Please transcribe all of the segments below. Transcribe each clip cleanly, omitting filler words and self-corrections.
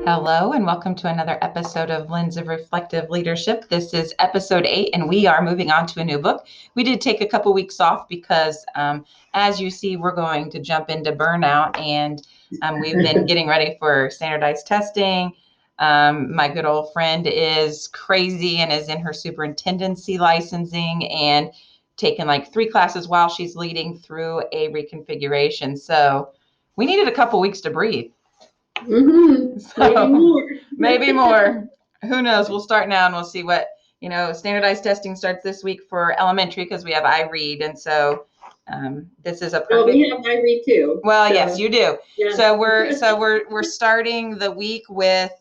Hello, and welcome to another episode of Lens of Reflective Leadership. This is episode 8, and we are moving on to a new book. We did take a couple weeks off because, as you see, we're going to jump into burnout, and we've been getting ready for standardized testing. My good old friend is crazy and is in her superintendency licensing and taking like 3 classes while she's leading through a reconfiguration. So we needed a couple weeks to breathe. Mm-hmm. So maybe more. Who knows? We'll start now and we'll see what, standardized testing starts this week for elementary because we have iRead. And so this is a perfect. Oh, we have iRead too. Well, so, yes, you do. Yeah. So we're starting the week with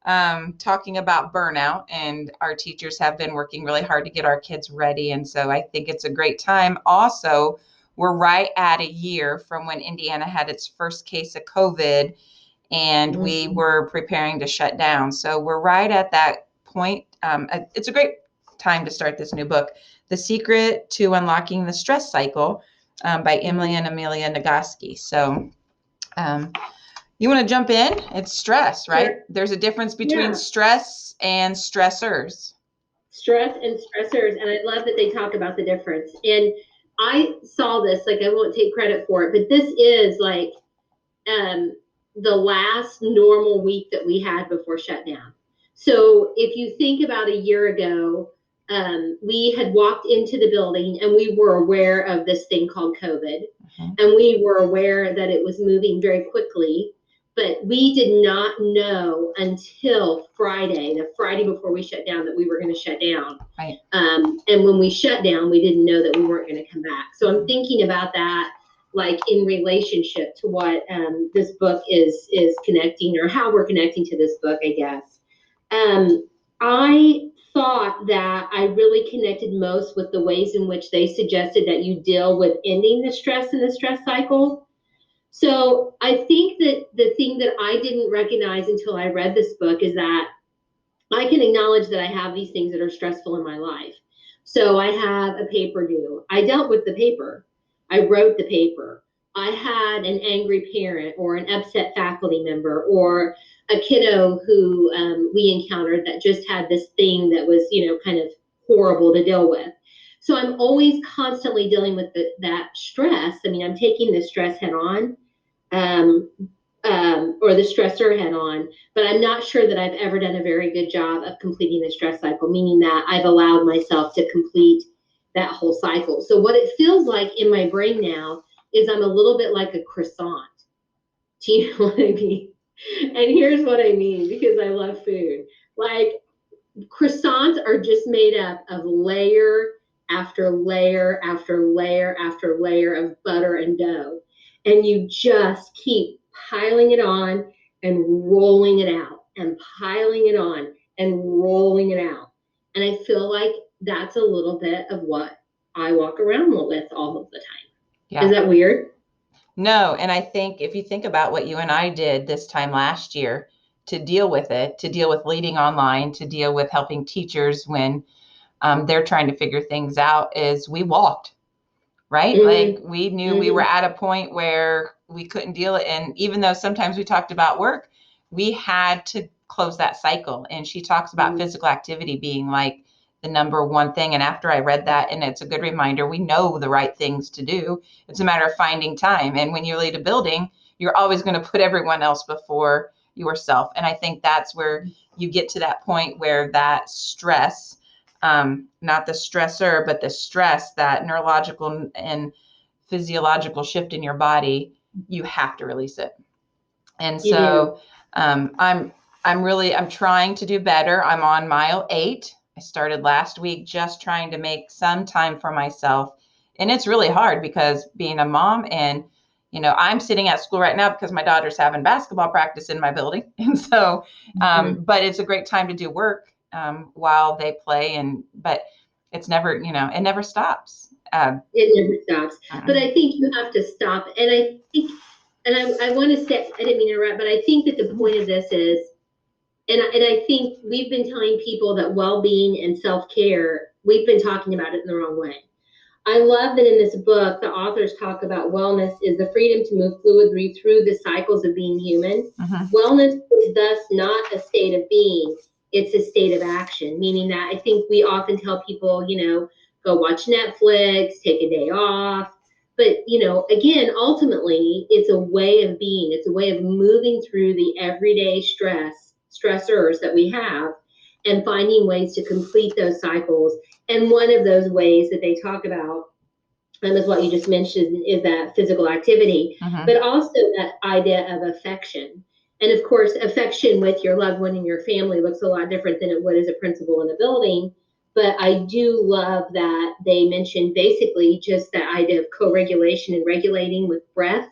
talking about burnout, and our teachers have been working really hard to get our kids ready. And so I think it's a great time. Also, we're right at a year from when Indiana had its first case of COVID, and we were preparing to shut down. So we're right at that point. It's a great time to start this new book, The Secret to Unlocking the Stress Cycle by Emily and Amelia Nagoski. So you want to jump in? It's stress, right? Sure. There's a difference between stress and stressors. Stress and stressors. And I love that they talk about the difference. And I saw this, like, I won't take credit for it, but this is like the last normal week that we had before shutdown. So if you think about a year ago, we had walked into the building and we were aware of this thing called COVID. And we were aware that it was moving very quickly, but we did not know until Friday, the Friday before we shut down, that we were going to shut down. Right. And when we shut down, we didn't know that we weren't going to come back. So I'm thinking about that, like in relationship to what this book is connecting, or how we're connecting to this book, I guess. I thought that I really connected most with the ways in which they suggested that you deal with ending the stress in the stress cycle. So I think that the thing that I didn't recognize until I read this book is that I can acknowledge that I have these things that are stressful in my life. So I have a paper due. I dealt with the paper. I wrote the paper. I had an angry parent or an upset faculty member or a kiddo who we encountered that just had this thing that was, kind of horrible to deal with. So I'm always constantly dealing with that stress. I mean, I'm taking the stress head on, or the stressor head on, but I'm not sure that I've ever done a very good job of completing the stress cycle, meaning that I've allowed myself to complete that whole cycle. So what it feels like in my brain now is I'm a little bit like a croissant. Do you know what I mean? And here's what I mean, because I love food. Like, croissants are just made up of layer after layer after layer after layer of butter and dough. And you just keep piling it on and rolling it out and piling it on and rolling it out. And I feel like that's a little bit of what I walk around with all of the time. Yeah. Is that weird? No. And I think if you think about what you and I did this time last year to deal with it, to deal with leading online, to deal with helping teachers when they're trying to figure things out, is we walked, right? Like, we knew we were at a point where we couldn't deal it. And even though sometimes we talked about work, we had to close that cycle. And she talks about physical activity being like the number one thing. And after I read that, and it's a good reminder, we know the right things to do. It's a matter of finding time. And when you lead a building, you're always going to put everyone else before yourself. And I think that's where you get to that point where that stress, not the stressor, but the stress, that neurological and physiological shift in your body, you have to release it. And so I'm trying to do better. I'm on mile 8. I started last week just trying to make some time for myself. And it's really hard because being a mom, and, I'm sitting at school right now because my daughter's having basketball practice in my building. And so, but it's a great time to do work while they play. But it's never, it never stops. It never stops. But I think you have to stop. And I think, and I want to say, I didn't mean to interrupt, but I think that the point of this is, and I think we've been telling people that well-being and self-care, we've been talking about it in the wrong way. I love that in this book, the authors talk about wellness is the freedom to move fluidly through the cycles of being human. Mm-hmm. Wellness is thus not a state of being, it's a state of action, meaning that I think we often tell people, go watch Netflix, take a day off. But, again, ultimately, it's a way of being, it's a way of moving through the everyday stressors that we have and finding ways to complete those cycles. And one of those ways that they talk about, is what you just mentioned, is that physical activity, Mm-hmm. but also that idea of affection. And of course, affection with your loved one and your family looks a lot different than it would as a principal in a building. But I do love that they mentioned basically just that idea of co-regulation and regulating with breath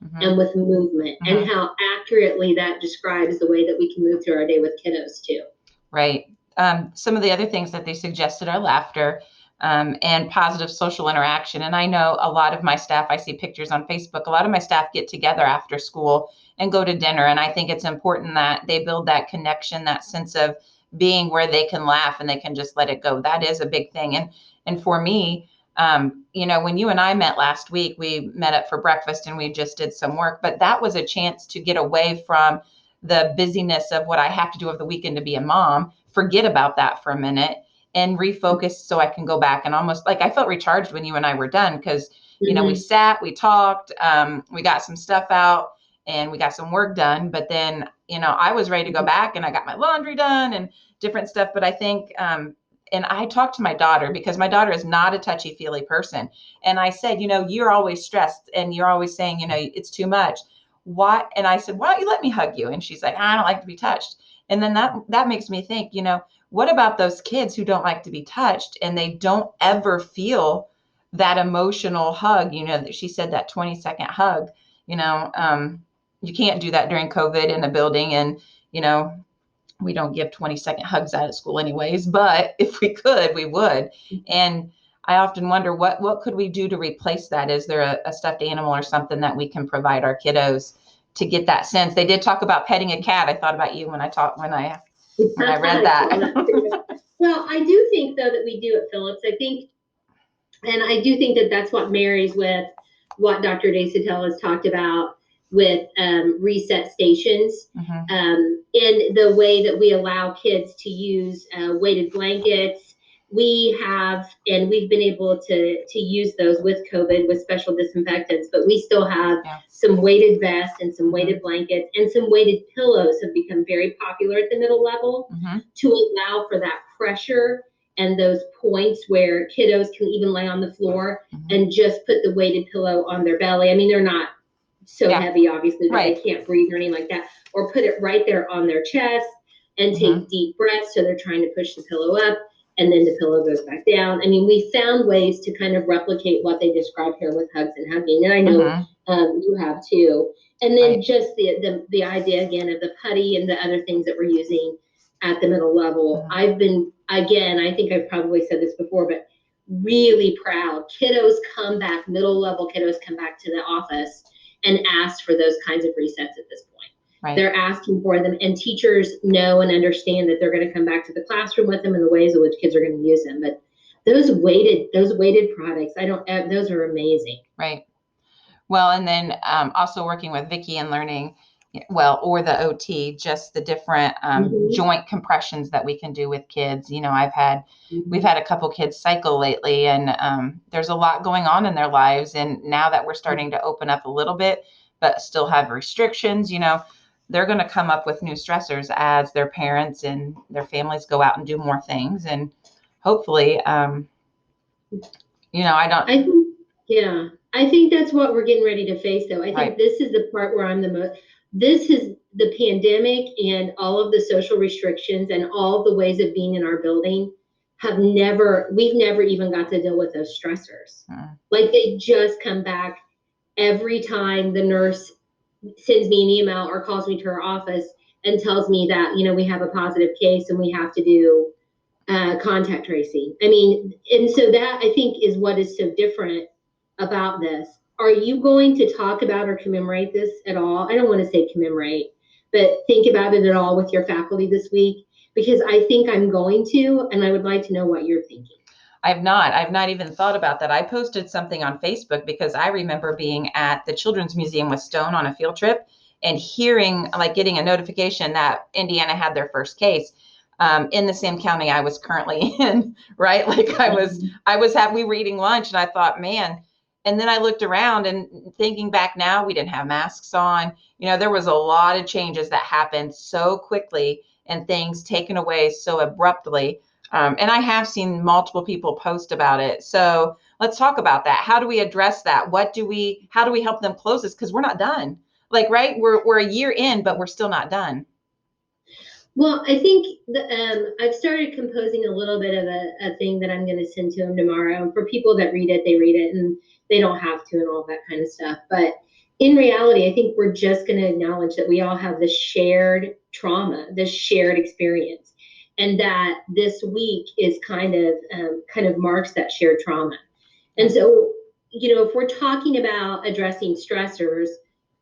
Mm-hmm. and with movement, Mm-hmm. and how accurately that describes the way that we can move through our day with kiddos too. Right. Some of the other things that they suggested are laughter and positive social interaction. And I know a lot of my staff, I see pictures on Facebook, a lot of my staff get together after school and go to dinner. And I think it's important that they build that connection, that sense of being where they can laugh and they can just let it go. That is a big thing. And for me, when you and I met last week, we met up for breakfast and we just did some work, but that was a chance to get away from the busyness of what I have to do over the weekend to be a mom, forget about that for a minute and refocus so I can go back and almost like I felt recharged when you and I were done because, we sat, we talked, we got some stuff out and we got some work done. But then, I was ready to go back and I got my laundry done and different stuff. But I think, and I talked to my daughter because my daughter is not a touchy-feely person. And I said, you're always stressed and you're always saying, it's too much. Why? And I said, why don't you let me hug you? And she's like, I don't like to be touched. And then that makes me think, what about those kids who don't like to be touched and they don't ever feel that emotional hug? She said that 20-second hug, you can't do that during COVID in a building. And, we don't give 20-second hugs out of school anyways, but if we could, we would. And I often wonder what could we do to replace that? Is there a stuffed animal or something that we can provide our kiddos to get that sense? They did talk about petting a cat. I thought about you when I read that. Well, I do think though that we do at Phillips. I do think that that's what marries with what Dr. Desatel has talked about with reset stations, in the way that we allow kids to use weighted blankets. We've been able to use those with COVID with special disinfectants, but we still have some weighted vests and some weighted blankets, and some weighted pillows have become very popular at the middle level to allow for that pressure and those points where kiddos can even lay on the floor and just put the weighted pillow on their belly. I mean, they're not so heavy, obviously, that they can't breathe or anything like that, or put it right there on their chest and take deep breaths. So they're trying to push the pillow up and then the pillow goes back down. I mean, we found ways to kind of replicate what they describe here with hugs and hugging. And I know you have too. And then just the idea again of the putty and the other things that we're using at the middle level. I've been, again, I think I've probably said this before, but really proud. Middle level kiddos come back to the office and ask for those kinds of resets at this point. Right. They're asking for them, and teachers know and understand that they're going to come back to the classroom with them and the ways in which kids are going to use them. But those weighted products, those are amazing. Right. Well, and then also working with Vicki and learning, or the OT, just the different joint compressions that we can do with kids. We've had a couple kids cycle lately, and there's a lot going on in their lives. And now that we're starting to open up a little bit, but still have restrictions, they're going to come up with new stressors as their parents and their families go out and do more things. And hopefully, I think that's what we're getting ready to face, though. I think this is the part where this is the pandemic and all of the social restrictions and all of the ways of being in our building we've never even got to deal with those stressors. Like, they just come back every time the nurse sends me an email or calls me to her office and tells me that, we have a positive case and we have to do contact tracing. I mean, and so that, I think, is what is so different about this. Are you going to talk about or commemorate this at all? I don't want to say commemorate, but think about it at all with your faculty this week, because I think I'm going to, and I would like to know what you're thinking. I've not even thought about that. I posted something on Facebook because I remember being at the Children's Museum with Stone on a field trip and hearing, like, getting a notification that Indiana had their first case in the same county I was currently in, right? Like we were eating lunch and I thought, man, and then I looked around and thinking back now, we didn't have masks on. There was a lot of changes that happened so quickly and things taken away so abruptly. And I have seen multiple people post about it. So let's talk about that. How do we address that? How do we help them close this? Because we're not done. Like, right, we're a year in, but we're still not done. Well, I think I've started composing a little bit of a thing that I'm going to send to them tomorrow. For people that read it, they read it, and they don't have to, and all that kind of stuff. But in reality, I think we're just going to acknowledge that we all have this shared trauma, this shared experience, and that this week is kind of marks that shared trauma. And so, if we're talking about addressing stressors,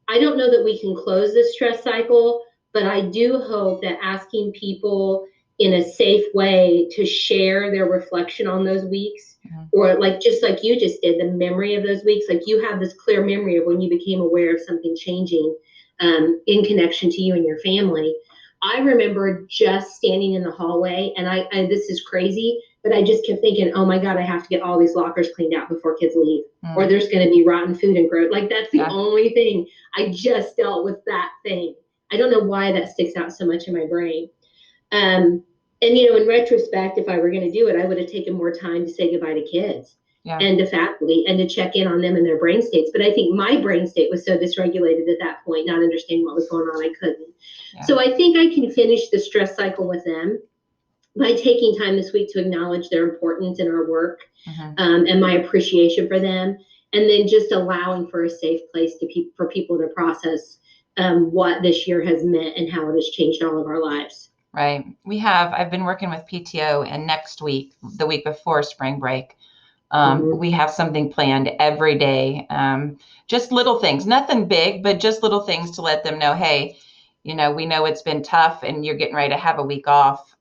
I don't know that we can close the stress cycle, but I do hope that asking people in a safe way to share their reflection on those weeks, or like just like you just did, the memory of those weeks, like you have this clear memory of when you became aware of something changing in connection to you and your family. I remember just standing in the hallway, and I this is crazy, but I just kept thinking, oh my God, I have to get all these lockers cleaned out before kids leave, or there's going to be rotten food and growth. Like, that's the only thing. I just dealt with that thing. I don't know why that sticks out so much in my brain. And, in retrospect, if I were going to do it, I would have taken more time to say goodbye to kids and to faculty and to check in on them and their brain states. But I think my brain state was so dysregulated at that point, not understanding what was going on, I couldn't. So I think I can finish the stress cycle with them by taking time this week to acknowledge their importance in our work, and my appreciation for them, and then just allowing for a safe place for people to process what this year has meant and how it has changed all of our lives. Right. I've been working with PTO, and next week, the week before spring break, we have something planned every day. Just little things, nothing big, but just little things to let them know, hey, we know it's been tough and you're getting ready to have a week off,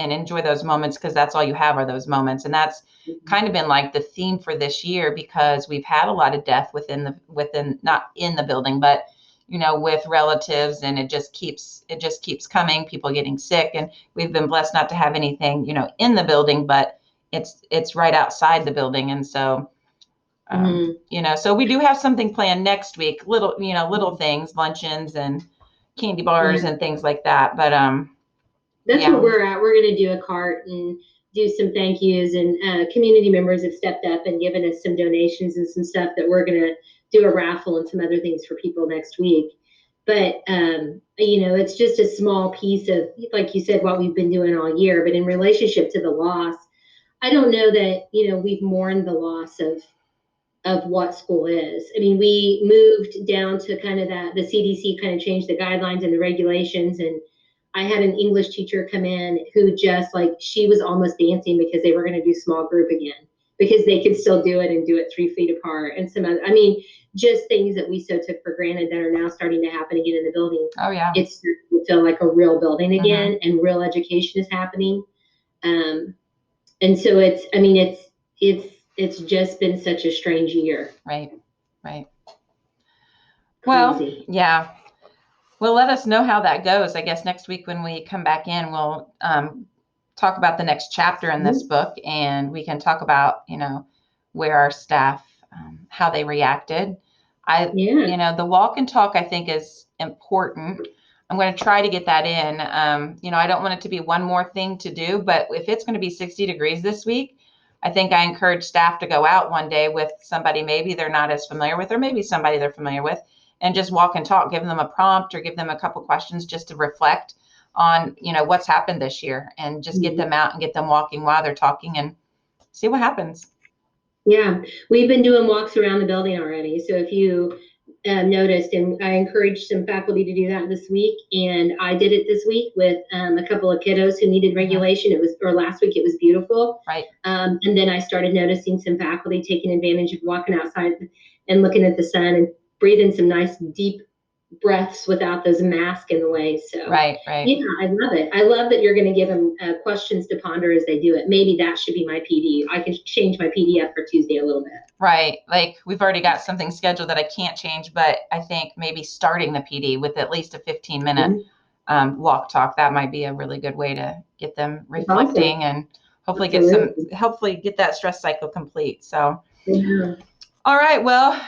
and enjoy those moments, because that's all you have are those moments. And that's kind of been like the theme for this year, because we've had a lot of death within not in the building, but with relatives, and it just keeps coming, people getting sick, and we've been blessed not to have anything, in the building, but it's right outside the building. And so, so we do have something planned next week, little things, luncheons and candy bars and things like that. But, that's where we're at. We're going to do a cart and do some thank yous, and community members have stepped up and given us some donations and some stuff that we're going to do a raffle and some other things for people next week. But, it's just a small piece of, like you said, what we've been doing all year. But in relationship to the loss, I don't know that, we've mourned the loss of what school is. I mean, we moved down to kind of the CDC kind of changed the guidelines and the regulations. And I had an English teacher come in who just, like, she was almost dancing because they were going to do small group again, because they could still do it and do it 3 feet apart, and some other, just things that we so took for granted that are now starting to happen again in the building. Oh yeah. It's feel like a real building again, and real education is happening. And so it's just been such a strange year. Right. Crazy. Well, yeah. Well, let us know how that goes. I guess next week when we come back in, we'll talk about the next chapter in this book, and we can talk about, where our staff, how they reacted. The walk and talk, I think, is important. I'm going to try to get that in. I don't want it to be one more thing to do, but if it's going to be 60 degrees this week, I think I encourage staff to go out one day with somebody maybe they're not as familiar with, or maybe somebody they're familiar with, and just walk and talk, give them a prompt or give them a couple questions just to reflect on, what's happened this year, and just get them out and get them walking while they're talking and see what happens. Yeah, we've been doing walks around the building already. So if you noticed, and I encouraged some faculty to do that this week, and I did it this week with a couple of kiddos who needed regulation. Last week, it was beautiful. Right. And then I started noticing some faculty taking advantage of walking outside and looking at the sun and breathing some nice deep breaths without those masks in the way. So Right, right. yeah, I love it. I love that you're going to give them questions to ponder as they do it. Maybe that should be my PD. I can change my PD up for Tuesday a little bit. Right. Like we've already got something scheduled that I can't change, but I think maybe starting the PD with at least a 15-minute walk talk, that might be a really good way to get them reflecting and hopefully get that stress cycle complete. So, yeah. All right. Well,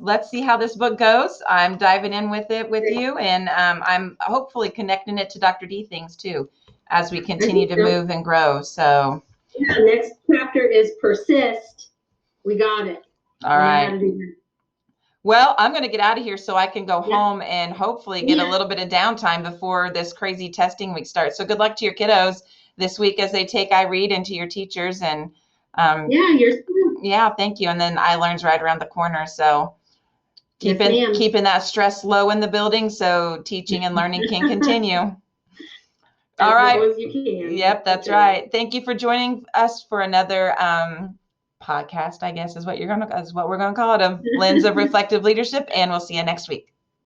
let's see how this book goes. I'm diving in with it with you, and I'm hopefully connecting it to Dr. D things too as we continue to move and grow. So, yeah, next chapter is persist. We got it. All right. Well, I'm going to get out of here so I can go home and hopefully get a little bit of downtime before this crazy testing week starts. So good luck to your kiddos this week as they take iRead into your teachers. And thank you. And then iLearn's right around the corner. So keeping that stress low in the building so teaching and learning can continue. All right. As low as you can. Yep, that's right. Thank you for joining us for another podcast, I guess is what we're going to call it, a Lens of Reflective Leadership. And we'll see you next week.